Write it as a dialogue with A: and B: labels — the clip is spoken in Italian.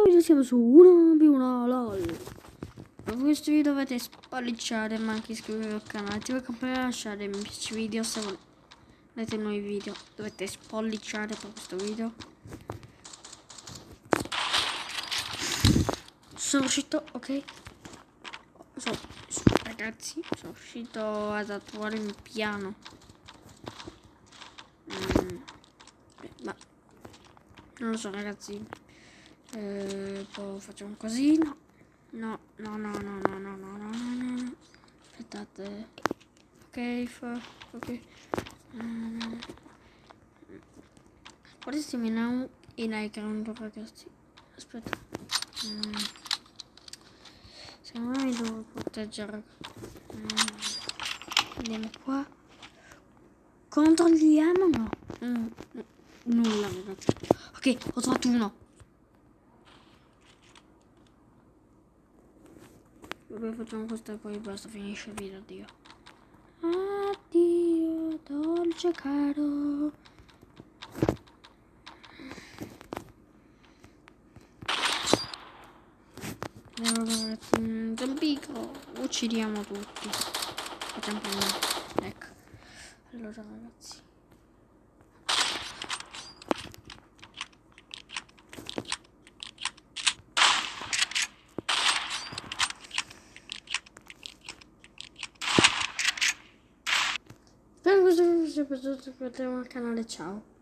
A: Noi siamo su 1v1 LOL. Per questo video dovete spallicciare, ma anche iscrivervi al canale, attivare la campanella, lasciare mi piace video se volete nuovi video. Dovete spallicciare per questo video. Sono uscito, ok? Ragazzi, sono uscito ad attuare un piano. Ma non lo so, ragazzi. Poi facciamo così. No. Aspettate. Ok. Forse mi non in ground, ragazzi. Aspetta. Secondo me mi devo proteggere. Andiamo qua. Controlliamo, no. Nulla, ragazzi. Ok, ho trovato uno. Vabbè, facciamo questo e poi basta, finisce il video. Addio, dolce caro. Zampico, uccidiamo tutti. Facciamo prima. Ecco. Allora, ragazzi. Spero che vi sia piaciuto, iscrivetevi al canale, ciao.